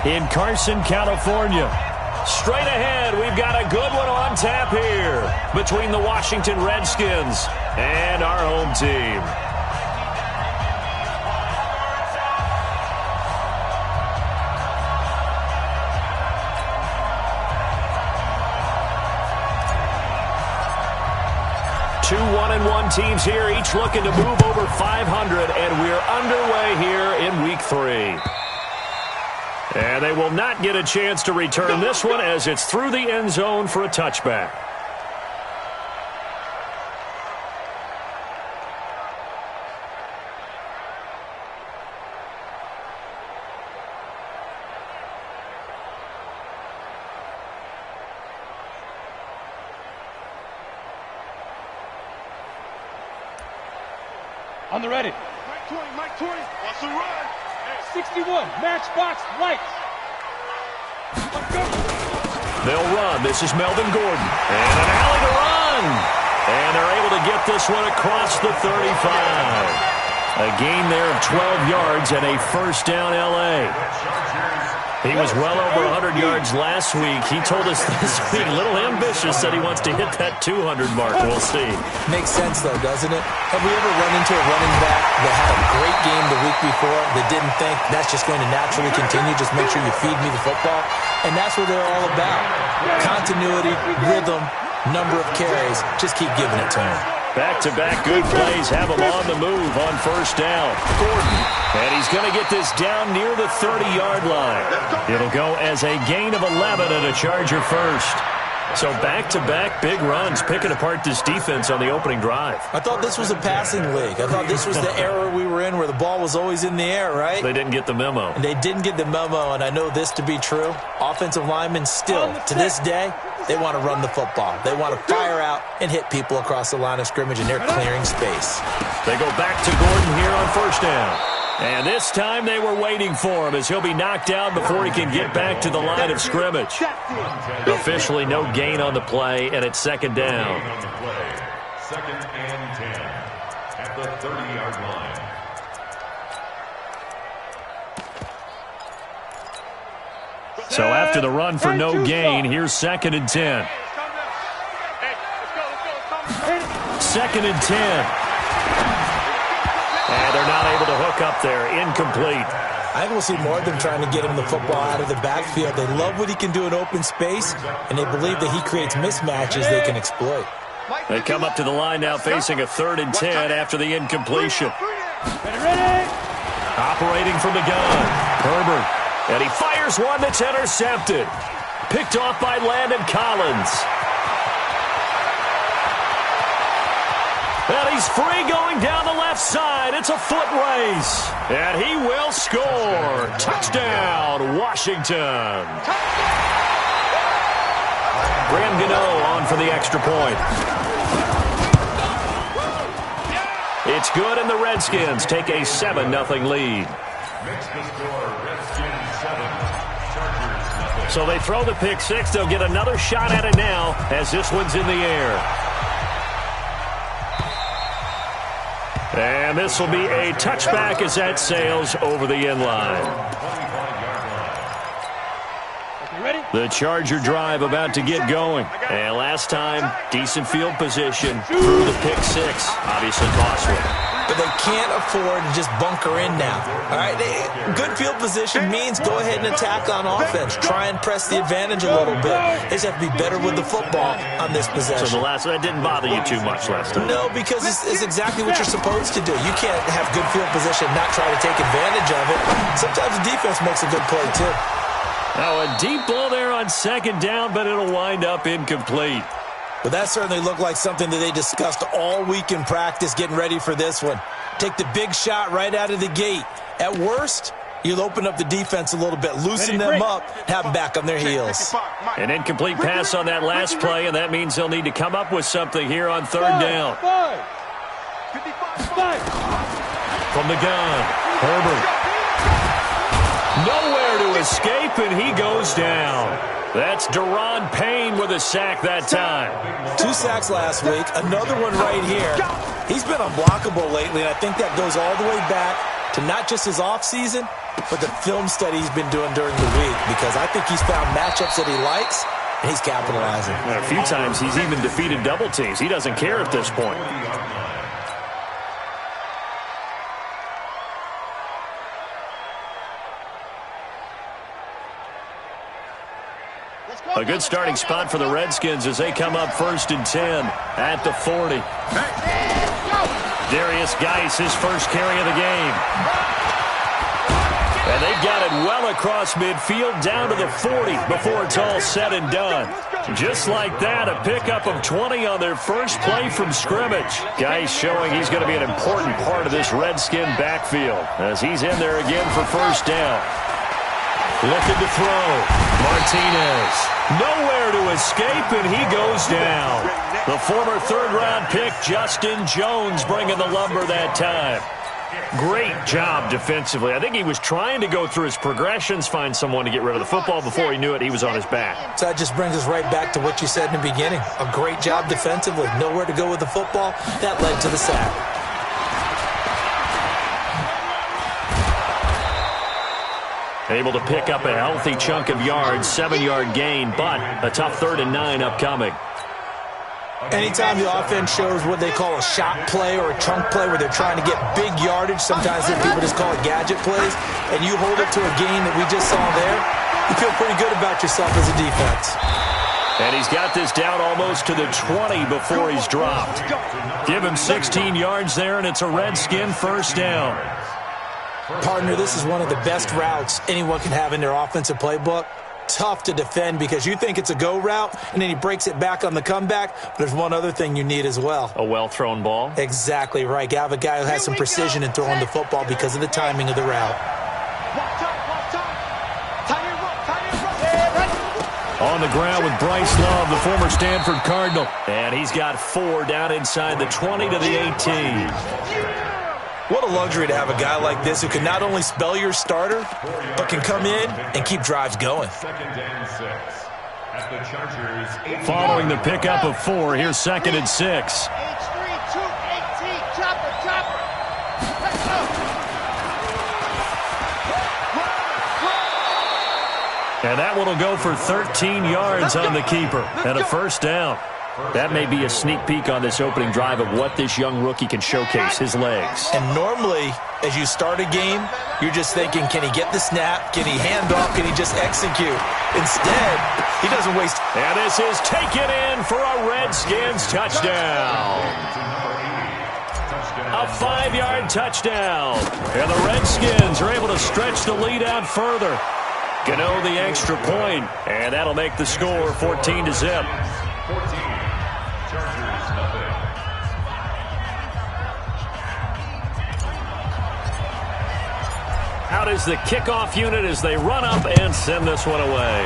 in Carson, California. Straight ahead, we've got a good one on tap here between the Washington Redskins and our home team. Two 1-1 teams here, each looking to move over 500, and we're underway here in Week 3. And they will not get a chance to return this one as it's through the end zone for a touchback. On the ready. Mike 20 wants to run. 61, matchbox lights. They'll run. This is Melvin Gordon. And an alley to run. And they're able to get this one across the 35. A gain there of 12 yards and a first down L.A. He was well over 100 yards last week. He told us this week, a little ambitious, said he wants to hit that 200 mark. We'll see. Makes sense, though, doesn't it? Have we ever run into a running back that had a great game the week before that didn't think that's just going to naturally continue? Just make sure you feed me the football. And that's what they're all about. Continuity, rhythm, number of carries. Just keep giving it to him. Back-to-back good plays have him on the move on first down. Gordon. And he's going to get this down near the 30-yard line. It'll go as a gain of 11 and a Charger first. So back-to-back big runs, picking apart this defense on the opening drive. I thought this was a passing league. I thought this was the era we were in where the ball was always in the air, right? They didn't get the memo. And they didn't get the memo, and I know this to be true. Offensive linemen still, to this day, they want to run the football. They want to fire out and hit people across the line of scrimmage, and they're clearing space. They go back to Gordon here on first down. And this time they were waiting for him as he'll be knocked down before he can get back to the line of scrimmage. Officially no gain on the play, and it's second down. Second and 10 at the 30-yard line. So after the run for no gain, here's second and 10. Second and 10. And they're not able to hook up there. Incomplete. I think we'll see more of them trying to get him the football out of the backfield. They love what he can do in open space, and they believe that he creates mismatches they can exploit. They come up to the line now facing a 3rd and 10 after the incompletion. Ready. Operating from the gun. Herbert. And he fires one that's intercepted. Picked off by Landon Collins. And he's free going down the left side. It's a foot race. And he will score. Touchdown, Washington. Graham Gano on for the extra point. It's good, and the Redskins take a 7-0 lead. So they throw the pick six. They'll get another shot at it now as this one's in the air. And this will be a touchback as that sails over the end line. The Charger drive about to get going. And last time, decent field position through the pick six. Obviously costly. But they can't afford to just bunker in now. All right, good field position means go ahead and attack on offense. Try and press the advantage a little bit. They just have to be better with the football on this possession. So that didn't bother you too much last time? No, because it's exactly what you're supposed to do. You can't have good field position and not try to take advantage of it. Sometimes the defense makes a good play, too. Now a deep ball there on second down, but it'll wind up incomplete. But that certainly looked like something that they discussed all week in practice getting ready for this one. Take the big shot right out of the gate. At worst, you'll open up the defense a little bit, loosen them up, have them back on their heels. An incomplete pass on that last play, and that means they'll need to come up with something here on third down. From the gun, Herbert. Nowhere to escape, and he goes down. That's Daron Payne with a sack that time. 2 sacks last week, another one right here. He's been unblockable lately, and I think that goes all the way back to to not just his offseason, but the film study he's been doing during the week, because I think he's found matchups that he likes, and he's capitalizing. A few times he's even defeated double teams. He doesn't care at this point. A good starting spot for the Redskins as they come up 1st and 10 at the 40. Darius Geis, his first carry of the game. And they've got it well across midfield down to the 40 before it's all said and done. Just like that, a pickup of 20 on their first play from scrimmage. Geis showing he's going to be an important part of this Redskin backfield as he's in there again for first down. Looking to throw. Martinez. Nowhere to escape, and he goes down. The former third-round pick, Justin Jones, bringing the lumber that time. Great job defensively. I think he was trying to go through his progressions, find someone to get rid of the football. Before he knew it, he was on his back. So that just brings us right back to what you said in the beginning. A great job defensively. Nowhere to go with the football. That led to the sack. Able to pick up a healthy chunk of yards, 7-yard gain, but a tough 3rd and 9 upcoming. Anytime the offense shows what they call a shot play or a chunk play where they're trying to get big yardage, sometimes people just call it gadget plays, and you hold it to a gain that we just saw there, you feel pretty good about yourself as a defense. And he's got this down almost to the 20 before he's dropped. Give him 16 yards there, and it's a Redskin first down. Partner, this is one of the best routes anyone can have in their offensive playbook. Tough to defend because you think it's a go route, and then he breaks it back on the comeback. But there's one other thing you need as well. A well-thrown ball? Exactly right. You have a guy who has some precision in throwing the football because of the timing of the route. On the ground with Bryce Love, the former Stanford Cardinal. And he's got 4 down inside the 20 to the 18. What a luxury to have a guy like this who can not only spell your starter, but can come in and keep drives going. 2nd and 6. At the Chargers, following the pickup of 4, here's 2nd and 6. H3, 218, chopper. Let's go. And that one will go for 13 yards on the keeper and a first down. That may be a sneak peek on this opening drive of what this young rookie can showcase, his legs. And normally, as you start a game, you're just thinking, can he get the snap? Can he hand off? Can he just execute? Instead, he doesn't waste. And this is taken in for a Redskins touchdown. A 5-yard touchdown. And the Redskins are able to stretch the lead out further. Gano the extra point, and that'll make the score 14-0. 14. Chargers, nothing. Out is the kickoff unit as they run up and send this one away.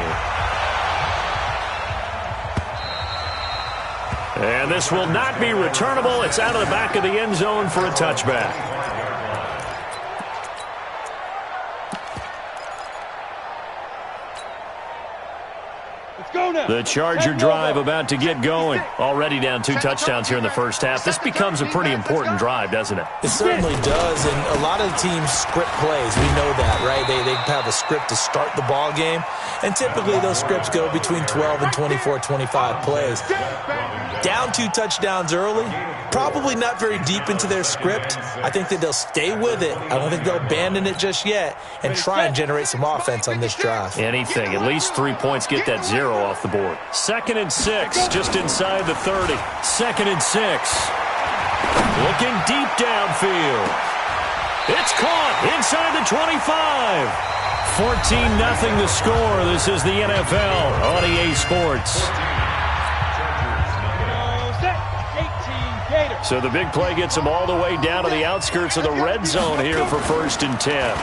And this will not be returnable. It's out of the back of the end zone for a touchback. The Charger drive about to get going. Already down 2 touchdowns here in the first half. This becomes a pretty important drive, doesn't it? It certainly does, and a lot of teams script plays. We know that, right? They have a script to start the ball game, and typically those scripts go between 12 and 24, 25 plays. Down 2 touchdowns early, probably not very deep into their script. I think that they'll stay with it. I don't think they'll abandon it just yet and try and generate some offense on this drive. Anything, at least 3 points, get that 0 off the board. 2nd and 6, just inside the 30. 2nd and 6. Looking deep downfield. It's caught inside the 25. 14-0 the score. This is the NFL on EA Sports. So the big play gets them all the way down to the outskirts of the red zone here for 1st and 10.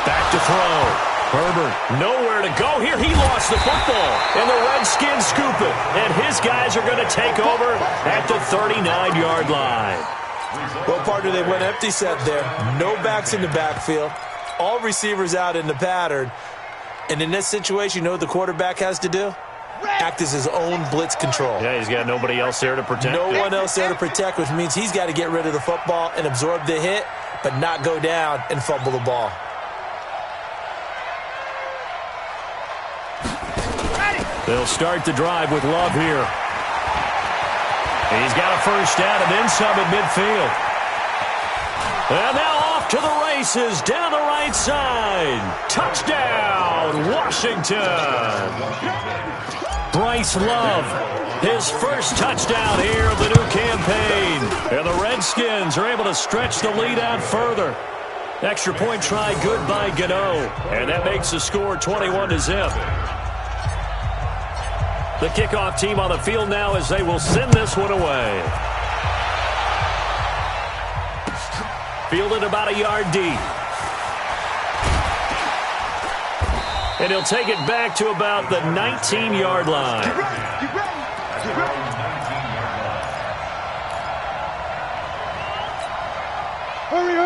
Back to throw. Herbert, nowhere to go here. He lost the football, and the Redskins scoop it. And his guys are going to take over at the 39-yard line. Well, partner, they went empty set there. No backs in the backfield. All receivers out in the pattern. And in this situation, you know what the quarterback has to do? Act as his own blitz control. Yeah, he's got nobody else there to protect. No one else there to protect, which means he's got to get rid of the football and absorb the hit. but not go down and fumble the ball. They'll start the drive with Love here. He's got a first down and then some at midfield. And now off to the races, down the right side. Touchdown, Washington. Bryce Love, his first touchdown here of the new campaign. And the Redskins are able to stretch the lead out further. Extra point try good by Gano. And that makes the score 21-0. The kickoff team on the field now as they will send this one away. Fielded about a yard deep. And he'll take it back to about the 19-yard line.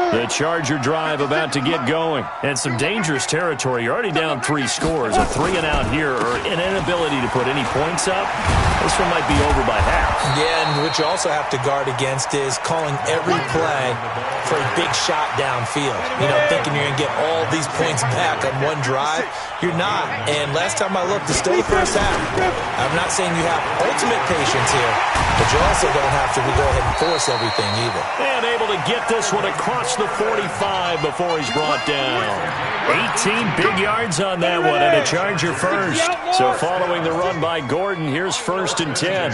The Charger drive about to get going. And some dangerous territory. You're already down 3 scores. A 3-and-out here or an inability to put any points up. This one might be over by half. Yeah, and what you also have to guard against is calling every play for a big shot downfield. You know, thinking you're going to get all these points back on one drive. You're not. And last time I looked, it's still the first half. I'm not saying you have ultimate patience here, but you also don't have to go ahead and force everything either. And able to get this one across the 45 before he's brought down. 18 big yards on that one, and a Charger first. So following the run by Gordon, here's 1st and 10.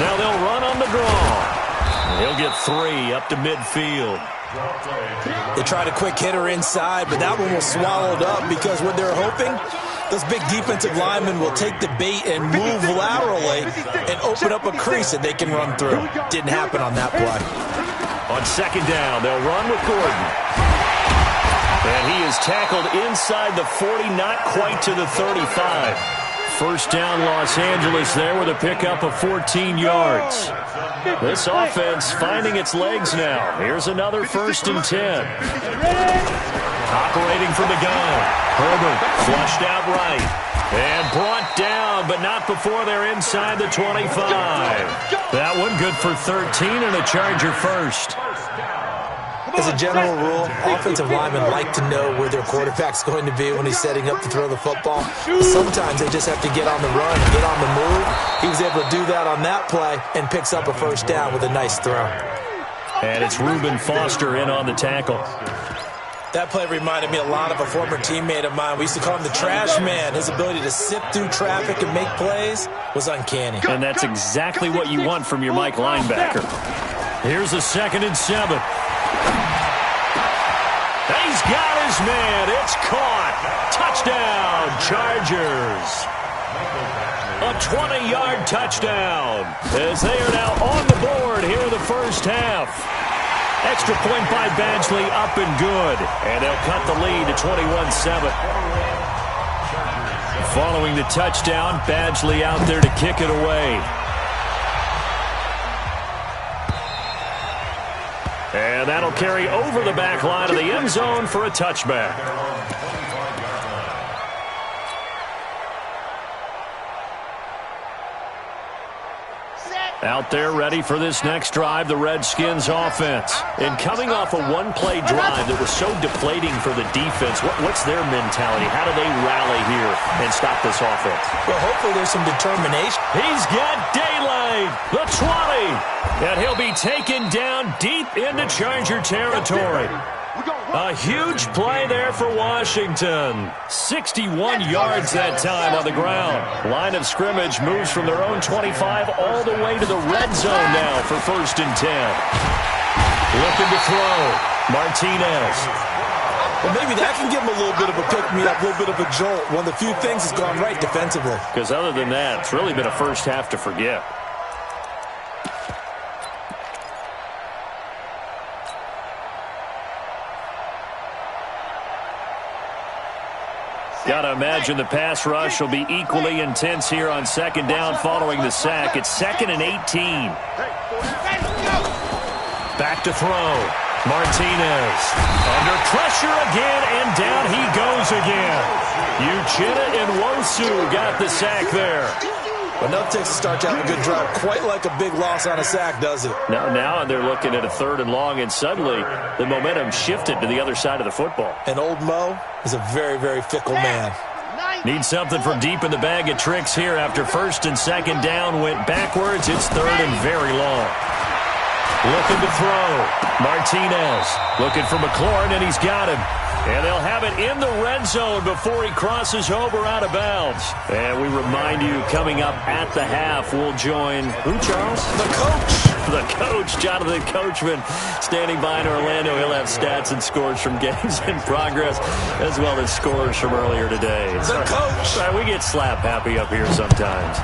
Now they'll run on the draw. He'll get 3 up to midfield. They tried a quick hitter inside, but that one was swallowed up because what they're hoping, those big defensive linemen will take the bait and move laterally and open up a crease that they can run through. Didn't happen on that play. On 2nd down, they'll run with Gordon. And he is tackled inside the 40, not quite to the 35. First down, Los Angeles there with a pickup of 14 yards. This offense finding its legs now. Here's another 1st and 10. Operating from the gun. Herbert flushed out right. And brought down, but not before they're inside the 25. That one good for 13 and a Charger first. As a general rule, offensive linemen like to know where their quarterback's going to be when he's setting up to throw the football. But sometimes they just have to get on the run, get on the move. He was able to do that on that play and picks up a first down with a nice throw. And it's Reuben Foster in on the tackle. That play reminded me a lot of a former teammate of mine. We used to call him the trash man. His ability to sift through traffic and make plays was uncanny. And that's exactly what you want from your Mike linebacker. Here's a 2nd and 7. He's got his man. It's caught. Touchdown, Chargers. A 20-yard touchdown as they are now on the board here in the first half. Extra point by Badgley up and good. And they'll cut the lead to 21-7. Following the touchdown, Badgley out there to kick it away. And that'll carry over the back line of the end zone for a touchback. Out there ready for this next drive, the Redskins offense. And coming off a one-play drive that was so deflating for the defense, what's their mentality? How do they rally here and stop this offense? Well, hopefully there's some determination. He's got daylight, the 20. And he'll be taken down deep into Charger territory. A huge play there for Washington. 61 yards that time on the ground. Line of scrimmage moves from their own 25 all the way to the red zone now for 1st and 10. Looking to throw. Martinez. Well, maybe that can give him a little bit of a pick-me-up, a little bit of a jolt. One of the few things that's gone right defensively. Because other than that, it's really been a first half to forget. Got to imagine the pass rush will be equally intense here on 2nd down following the sack. It's 2nd and 18. Back to throw. Martinez under pressure again, and down he goes again. Uchenna and Nwosu got the sack there. But enough takes to start to have a good drive. Quite like a big loss on a sack, does it? Now they're looking at a 3rd and long, and suddenly the momentum shifted to the other side of the football. And old Mo is a very, very fickle man. Need something from deep in the bag of tricks here after 1st and 2nd down went backwards. It's 3rd and very long. Looking to throw. Martinez looking for McLaurin, and he's got him. And they'll have it in the red zone before he crosses over out of bounds. And we remind you, coming up at the half, we'll join who, Charles? The coach. The coach, Jonathan Coachman, standing by in Orlando. He'll have stats and scores from games in progress, as well as scores from earlier today. The coach. Sorry, we get slap happy up here sometimes.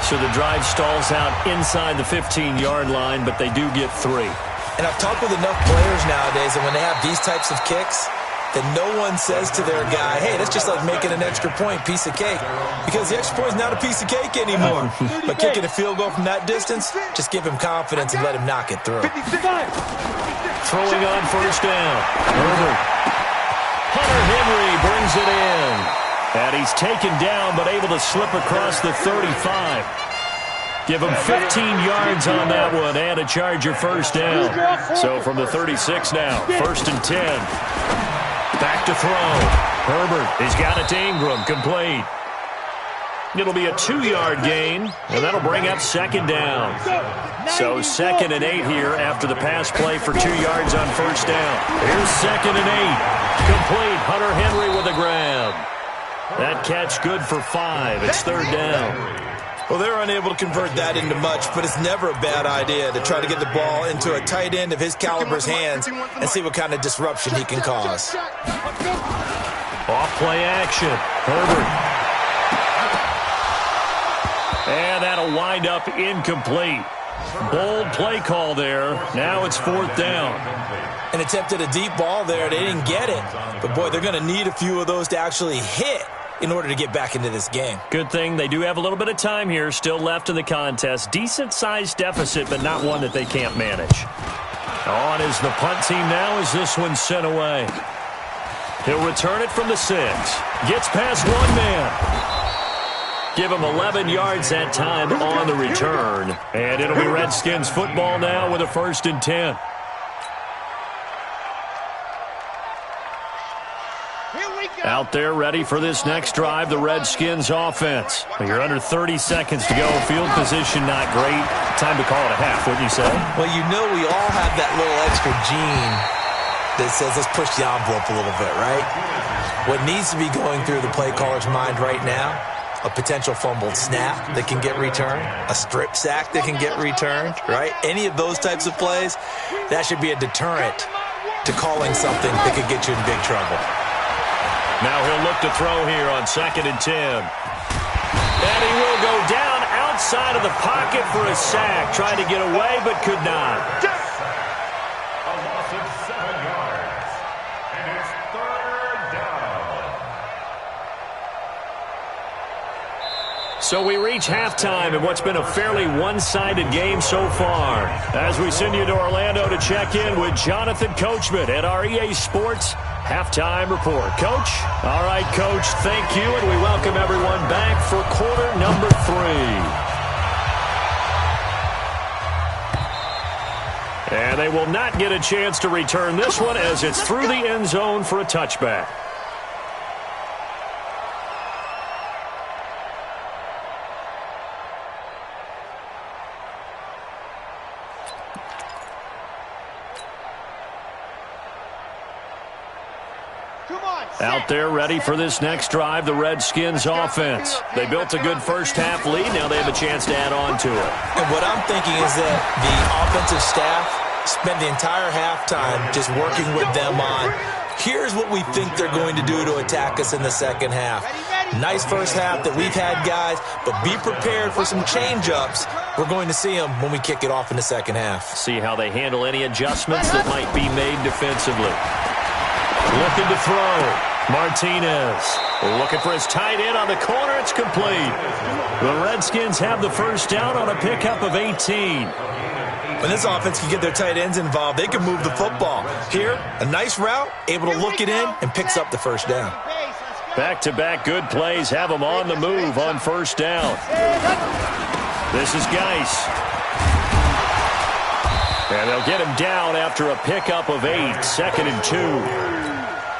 So the drive stalls out inside the 15-yard line, but they do get 3. And I've talked with enough players nowadays, and when they have these types of kicks, that no one says to their guy, hey, that's just like making an extra point, piece of cake. Because the extra point is not a piece of cake anymore. But kicking a field goal from that distance, just give him confidence and let him knock it through. Throwing on 1st down. Herbert. Hunter Henry brings it in. And he's taken down, but able to slip across the 35. Give him 15 yards on that one and a Charger 1st down. So from the 36 now, 1st and 10. Back to throw. Herbert, he's got it to Ingram, complete. It'll be a 2-yard gain, and that'll bring up 2nd down. So 2nd and 8 here after the pass play for 2 yards on 1st down. Here's 2nd and 8. Complete. Hunter Henry with a grab. That catch good for 5. It's 3rd down. Well, they're unable to convert that into much, but it's never a bad idea to try to get the ball into a tight end of his caliber's hands and see what kind of disruption he can cause. Off play action. Herbert. And that'll wind up incomplete. Bold play call there. Now it's 4th down. And attempted a deep ball there. They didn't get it. But, boy, they're going to need a few of those to actually hit in order to get back into this game. Good thing they do have a little bit of time here still left in the contest. Decent-sized deficit, but not one that they can't manage. On is the punt team now as this one's sent away. He'll return it from the 6. Gets past one man. Give him 11 yards that time on the return. And it'll be Redskins football now with a 1st and 10. Out there ready for this next drive, the Redskins offense. You're under 30 seconds to go. Field position not great. Time to call it a half, wouldn't you say? Well, you know we all have that little extra gene that says let's push the envelope a little bit, right? What needs to be going through the play caller's mind right now, a potential fumbled snap that can get returned, a strip sack that can get returned, right? Any of those types of plays, that should be a deterrent to calling something that could get you in big trouble. Now he'll look to throw here on 2nd and 10. And he will go down outside of the pocket for a sack. Tried to get away, but could not. A loss of 7 yards. And it's 3rd down. So we reach halftime in what's been a fairly one-sided game so far. As we send you to Orlando to check in with Jonathan Coachman at our EA Sports Halftime Report. Coach? All right, Coach, thank you, and we welcome everyone back for quarter number 3. And they will not get a chance to return this one as it's through the end zone for a touchback. Out there ready for this next drive, the Redskins offense. They built a good first half lead. Now they have a chance to add on to it. And what I'm thinking is that the offensive staff spent the entire halftime just working with them on, here's what we think they're going to do to attack us in the second half. Nice first half that we've had, guys, but be prepared for some change-ups. We're going to see them when we kick it off in the second half. See how they handle any adjustments that might be made defensively. Looking to throw. Martinez looking for his tight end on the corner. It's complete. The Redskins have the first down on a pickup of 18. When this offense can get their tight ends involved, they can move the football. Here, a nice route, able to look it in, and picks up the first down. Back-to-back good plays have them on the move on first down. This is Geis. And they'll get him down after a pickup of 8, 2nd and 2.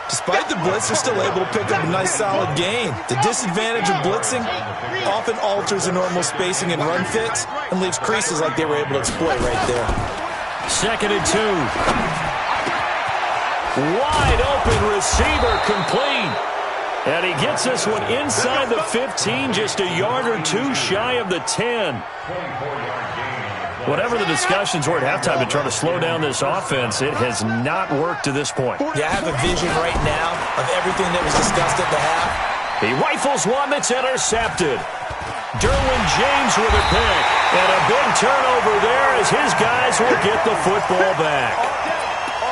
Despite the blitz, they're still able to pick up a nice, solid gain. The disadvantage of blitzing often alters the normal spacing and run fits and leaves creases like they were able to exploit right there. 2nd and 2. Wide open receiver complete. And he gets this one inside the 15, just a yard or two shy of the 10. Whatever the discussions were at halftime to try to slow down this offense, it has not worked to this point. Yeah, I have a vision right now of everything that was discussed at the half. He rifles one that's intercepted. Derwin James with a pick. And a big turnover there as his guys will get the football back.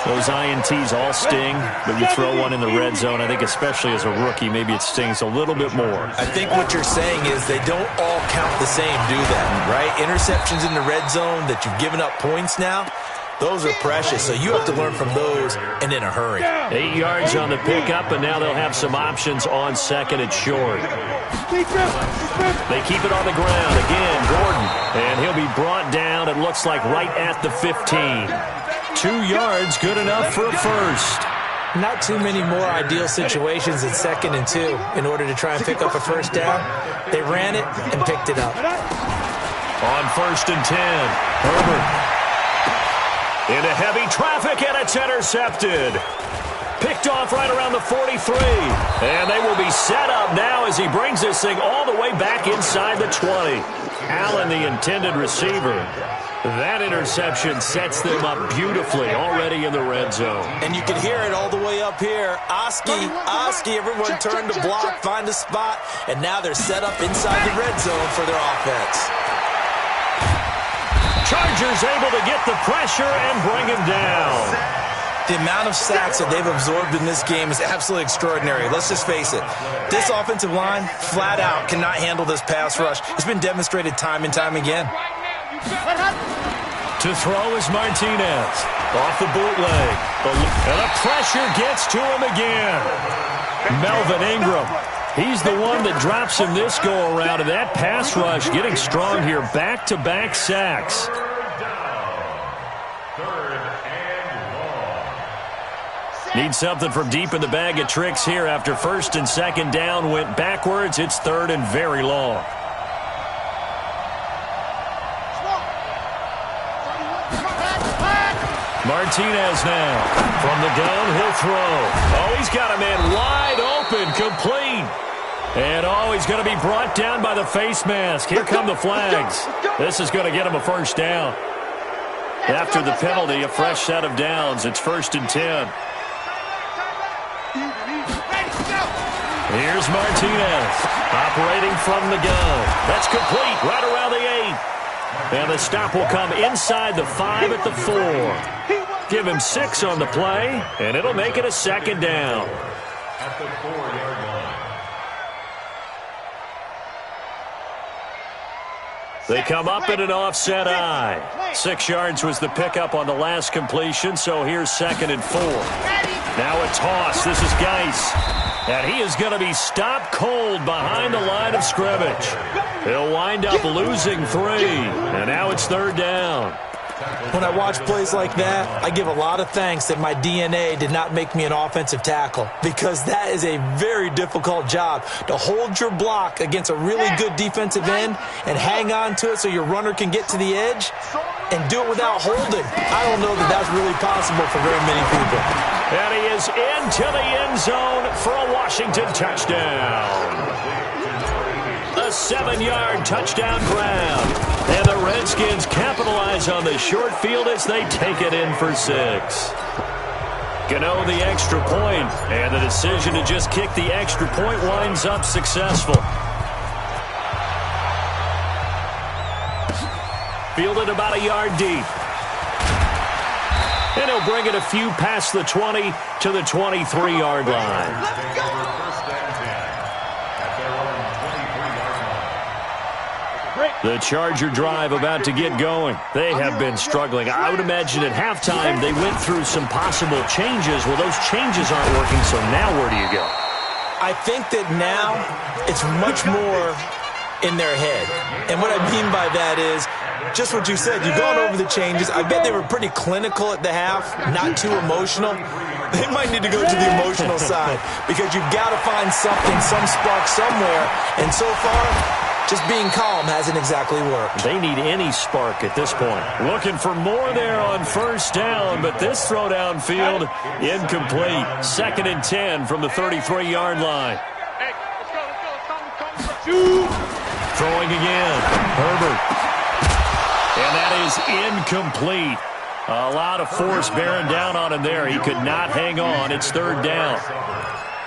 Those INTs all sting, but you throw one in the red zone, I think especially as a rookie, maybe it stings a little bit more. I think what you're saying is they don't all count the same, do they? Right? Interceptions in the red zone that you've given up points now, those are precious, so you have to learn from those and in a hurry. 8 yards on the pickup, and now they'll have some options on 2nd and short. They keep it on the ground. Again, Gordon. And he'll be brought down, it looks like, right at the 15. 2 yards, good enough for a first. Not too many more ideal situations in 2nd and 2 in order to try and pick up a first down. They ran it and picked it up. On 1st and 10, Herbert. Into heavy traffic, and it's intercepted. Picked off right around the 43. And they will be set up now as he brings this thing all the way back inside the 20. Allen, the intended receiver. That interception sets them up beautifully already in the red zone. And you can hear it all the way up here. Oski, everyone turned to block, find a spot, and now they're set up inside the red zone for their offense. Chargers able to get the pressure and bring him down. The amount of sacks that they've absorbed in this game is absolutely extraordinary. Let's just face it. This offensive line, flat out, cannot handle this pass rush. It's been demonstrated time and time again. To throw is Martinez. Off the bootleg. And the pressure gets to him again. Melvin Ingram. He's the one that drops him this go-around. And that pass rush getting strong here. Back-to-back sacks. Need something from deep in the bag of tricks here after 1st and 2nd down went backwards. It's 3rd and very long. Martinez now. From the gun, he'll throw. Oh, he's got a man wide open, complete. And oh, he's going to be brought down by the face mask. Here come the flags. This is going to get him a first down. After the penalty, a fresh set of downs. It's 1st and 10. Here's Martinez, operating from the gun. That's complete, right around the 8. And the stop will come inside the 5 at the 4. Give him 6 on the play, and it'll make it a 2nd down. At the 4-yard line. They come up in an offset eye. 6 yards was the pickup on the last completion, so here's 2nd and 4. Now a toss. This is Geis. And he is going to be stopped cold behind the line of scrimmage. He'll wind up losing 3. And now it's 3rd down. When I watch plays like that, I give a lot of thanks that my DNA did not make me an offensive tackle, because that is a very difficult job, to hold your block against a really good defensive end and hang on to it so your runner can get to the edge and do it without holding. I don't know that that's really possible for very many people. And he is into the end zone for a Washington touchdown. A 7-yard touchdown grab. And the Redskins capitalize on the short field as they take it in for 6. Gano the extra point, and the decision to just kick the extra point winds up successful. Fielded about a yard deep. And he'll bring it a few past the 20 to the 23-yard line. The Charger drive about to get going. They have been struggling. I would imagine at halftime they went through some possible changes. Well, those changes aren't working, so now where do you go? I think that now it's much more in their head. And what I mean by that is just what you said. You've gone over the changes. I bet they were pretty clinical at the half, not too emotional. They might need to go to the emotional side because you've got to find something, some spark somewhere. And so far, just being calm hasn't exactly worked. They need any spark at this point. Looking for more there on first down, but this throw downfield incomplete. 2nd and 10 from the 33-yard line. Hey, let's go. Throwing again. Herbert. And that is incomplete. A lot of force bearing down on him there. He could not hang on. It's 3rd down.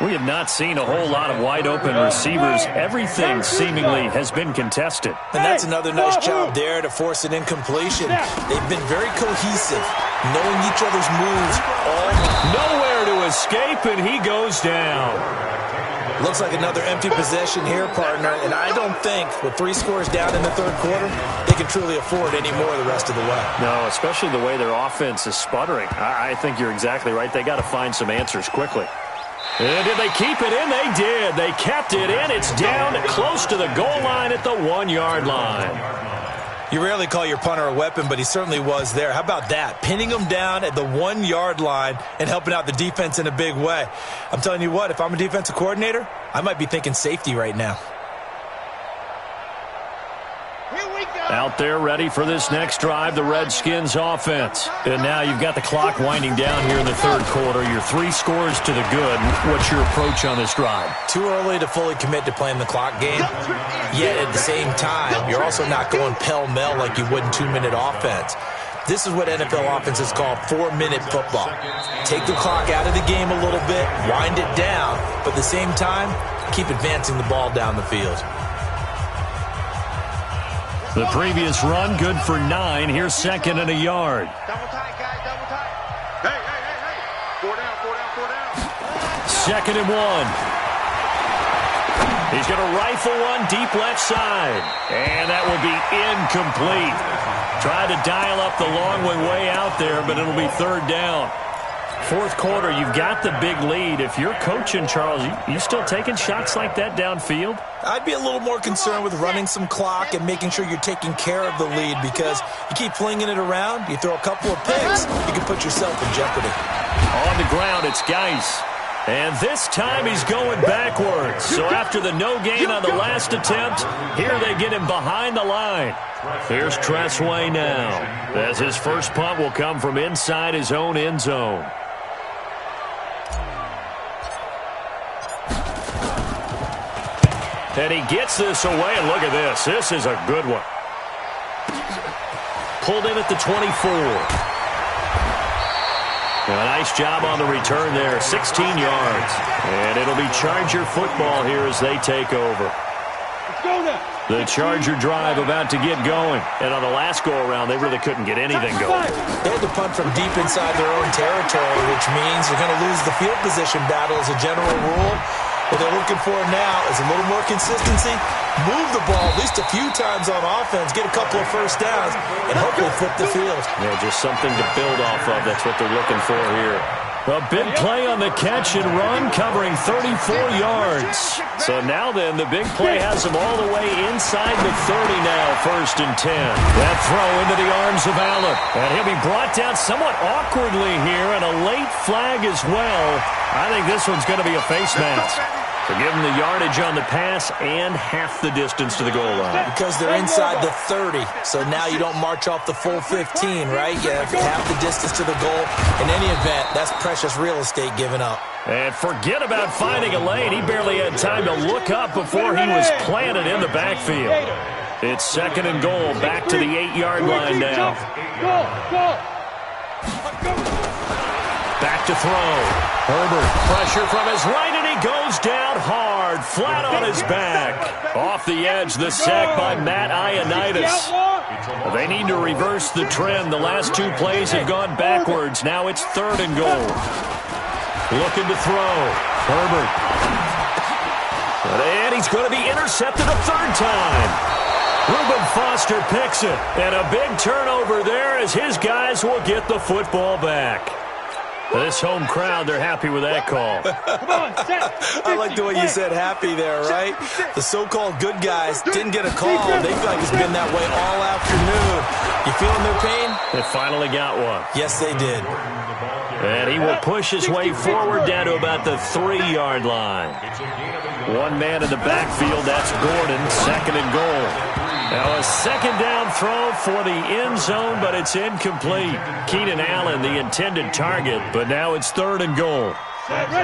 We have not seen a whole lot of wide-open receivers. Everything seemingly has been contested. And that's another nice job there to force an incompletion. They've been very cohesive, knowing each other's moves. Nowhere to escape, and he goes down. Looks like another empty possession here, partner. And I don't think, with 3 scores down in the 3rd quarter, they can truly afford any more the rest of the way. No, especially the way their offense is sputtering. I think you're exactly right. They got to find some answers quickly. And did they keep it in? They did. They kept it in. It's down close to the goal line at the 1-yard line. You rarely call your punter a weapon, but he certainly was there. How about that? Pinning him down at the 1-yard line and helping out the defense in a big way. I'm telling you what, if I'm a defensive coordinator, I might be thinking safety right now. Out there ready for this next drive, the Redskins offense. And now you've got the clock winding down here in the 3rd quarter. You're 3 scores to the good. What's your approach on this drive? Too early to fully commit to playing the clock game. Yet at the same time, you're also not going pell-mell like you would in 2-minute offense. This is what NFL offenses call 4-minute football. Take the clock out of the game a little bit, wind it down, but at the same time, keep advancing the ball down the field. The previous run, good for 9. Here's 2nd and a yard. Double tight, guys, double tight. Hey. 4 down. 2nd and 1. He's going to rifle one deep left side. And that will be incomplete. Tried to dial up the long one way out there, but it'll be 3rd down. 4th quarter, you've got the big lead. If you're coaching, Charles, you still taking shots like that downfield? I'd be a little more concerned with running some clock and making sure you're taking care of the lead because you keep flinging it around, you throw a couple of picks, you can put yourself in jeopardy. On the ground, it's Geis. And this time he's going backwards. So after the no gain on the last attempt, here they get him behind the line. Here's Tressway now, as his first punt will come from inside his own end zone. And he gets this away, and look at this. This is a good one. Pulled in at the 24. A nice job on the return there, 16 yards. And it'll be Charger football here as they take over. Let's go now. The Charger drive about to get going. And on the last go-around, they really couldn't get anything going. They had to punt from deep inside their own territory, which means they're going to lose the field position battle as a general rule. What they're looking for now is a little more consistency, move the ball at least a few times on offense, get a couple of first downs, and hopefully flip the field. Yeah, just something to build off of. That's what they're looking for here. A big play on the catch and run, covering 34 yards. So now then, the big play has them all the way inside the 30 now, 1st and 10. That throw into the arms of Allen. And he'll be brought down somewhat awkwardly here, and a late flag as well. I think this one's going to be a face mask. To give them the yardage on the pass and half the distance to the goal line. Because they're inside the 30, so now you don't march off the full 15, right? You have half the distance to the goal. In any event, that's precious real estate given up. And forget about finding a lane. He barely had time to look up before he was planted in the backfield. It's 2nd and goal, back to the 8-yard line now. Go. Back to throw. Herbert, pressure from his right, and he goes down hard, flat on his back. Off the edge, the sack by Matt Ioannidis. They need to reverse the trend. The last 2 plays have gone backwards. Now it's 3rd and goal. Looking to throw. Herbert. And he's going to be intercepted a 3rd time. Reuben Foster picks it. And a big turnover there as his guys will get the football back. This home crowd, they're happy with that call. Come on, set. I like the way you said happy there, right? The so-called good guys didn't get a call. They feel like it's been that way all afternoon. You feeling their pain? They finally got one. Yes, they did. And he will push his way forward down to about the 3-yard line. One man in the backfield, that's Gordon, 2nd and goal. Now a 2nd down throw for the end zone, but it's incomplete. Keenan Allen, the intended target, but now it's 3rd and goal.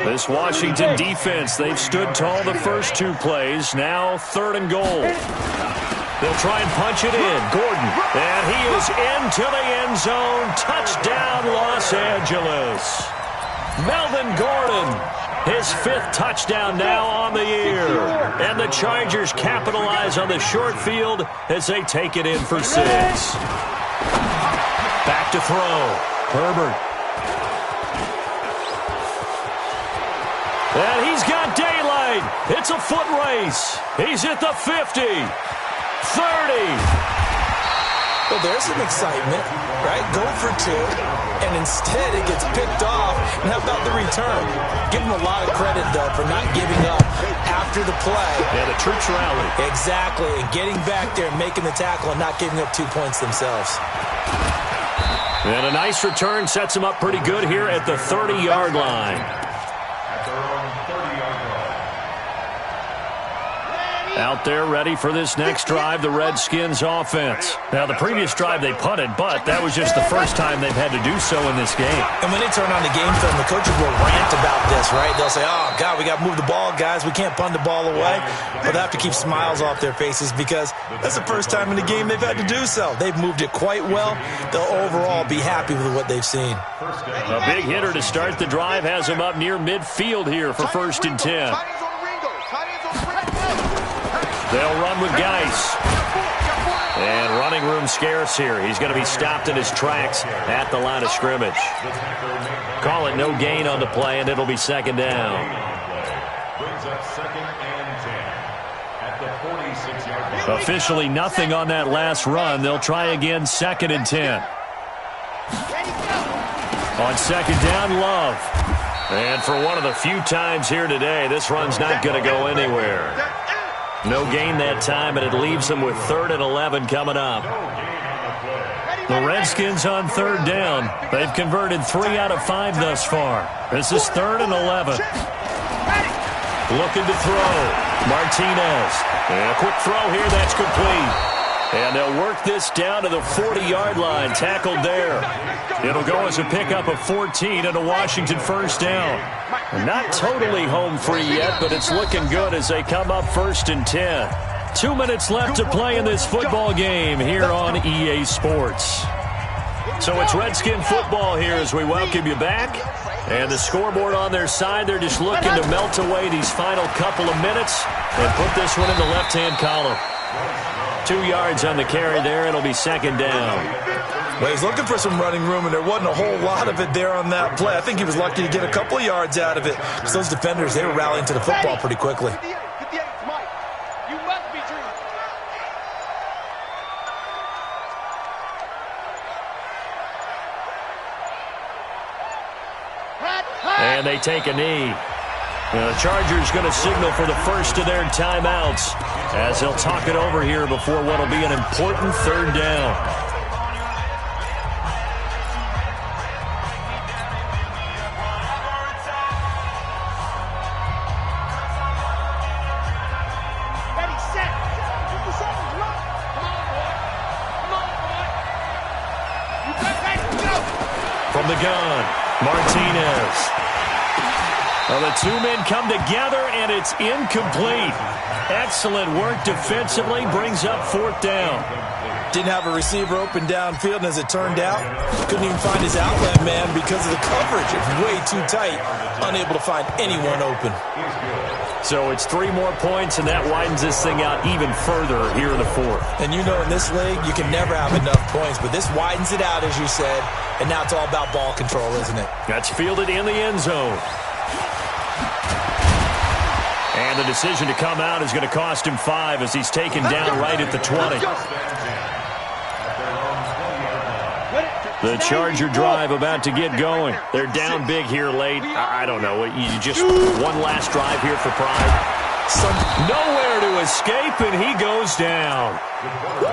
This Washington defense, they've stood tall the first 2 plays. Now 3rd and goal. They'll try and punch it in. Gordon, and he is into the end zone. Touchdown, Los Angeles. Melvin Gordon, his 5th touchdown now on the year. And the Chargers capitalize on the short field as they take it in for 6. Back to throw. Herbert. And he's got daylight. It's a foot race. He's at the 50. 30. Well, there's some excitement, right? Go for 2, and instead it gets picked off. And how about the return? Give them a lot of credit, though, for not giving up after the play. Yeah, the troops rally. Exactly, and getting back there and making the tackle and not giving up 2 points themselves. And a nice return sets them up pretty good here at the 30-yard line. Out there ready for this next drive, the Redskins offense. Now, the previous drive they punted, but that was just the first time they've had to do so in this game. And when they turn on the game film, the coaches will rant about this, right? They'll say, oh, God, we got to move the ball, guys. We can't punt the ball away. But they have to keep smiles off their faces because that's the first time in the game they've had to do so. They've moved it quite well. They'll overall be happy with what they've seen. A big hitter to start the drive has him up near midfield here for 1st and 10. They'll run with Geis. And running room scarce here. He's going to be stopped in his tracks at the line of scrimmage. Call it no gain on the play, and it'll be 2nd down. Brings up 2nd and 10 at the 46-yard line. Officially nothing on that last run. They'll try again, 2nd and 10. On 2nd down, Love. And for one of the few times here today, this run's not going to go anywhere. No gain that time, and it leaves them with 3rd and 11 coming up. The Redskins on 3rd down. They've converted 3 out of 5 thus far. This is 3rd and 11. Looking to throw. Martinez. And a quick throw here. That's complete. And they'll work this down to the 40-yard line. Tackled there. It'll go as a pickup of 14 and a Washington 1st down. Not totally home free yet, but it's looking good as they come up 1st and 10. 2 minutes left to play in this football game here on EA Sports. So it's Redskin football here as we welcome you back. And the scoreboard on their side, they're just looking to melt away these final couple of minutes and put this one in the left-hand column. 2 yards on the carry there. It'll be 2nd down. Well, he's looking for some running room, and there wasn't a whole lot of it there on that play. I think he was lucky to get a couple of yards out of it. Because those defenders, they were rallying to the football pretty quickly. And they take a knee. The Chargers going to signal for the first of their timeouts as they'll talk it over here before what will be an important 3rd down. From the gun, Martinez. Well, the 2 men come together, and it's incomplete. Excellent work defensively, brings up 4th down. Didn't have a receiver open downfield, and as it turned out, couldn't even find his outlet man because of the coverage. It's way too tight, unable to find anyone open. So it's 3 more points, and that widens this thing out even further here in the 4th. And you know in this league, you can never have enough points, but this widens it out, as you said, and now it's all about ball control, isn't it? That's fielded in the end zone. And the decision to come out is going to cost him 5 as he's taken down right at the 20. The Charger drive about to get going. They're down big here late. I don't know. You just one last drive here for pride. Nowhere to escape, and he goes down.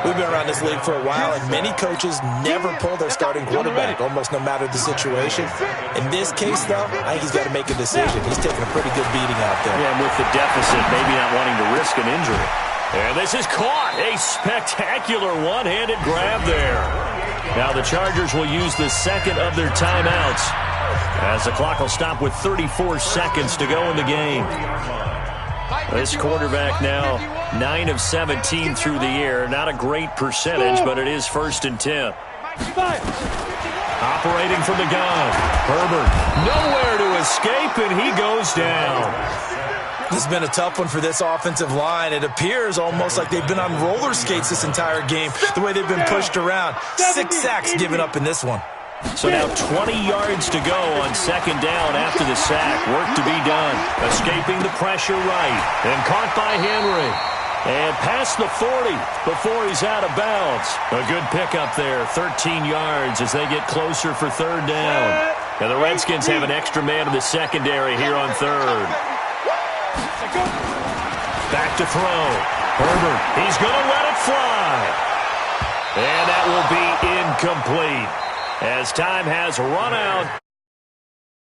We've been around this league for a while, and many coaches never pull their starting quarterback, almost no matter the situation. In this case, though, I think he's got to make a decision. He's taking a pretty good beating out there. Yeah, and with the deficit, maybe not wanting to risk an injury. And this is caught. A spectacular one-handed grab there. Now the Chargers will use the second of their timeouts as the clock will stop with 34 seconds to go in the game. This quarterback now 9 of 17 through the air. Not a great percentage, but it is 1st and 10. Operating from the gun. Herbert nowhere to escape, and he goes down. This has been a tough one for this offensive line. It appears almost like they've been on roller skates this entire game, the way they've been pushed around. 6 sacks given up in this one. So now 20 yards to go on 2nd down after the sack. Work to be done. Escaping the pressure right. And caught by Henry. And past the 40 before he's out of bounds. A good pickup there. 13 yards as they get closer for 3rd down. Now the Redskins have an extra man in the secondary here on 3rd. Back to throw. Herbert, he's going to let it fly. And that will be incomplete as time has run out.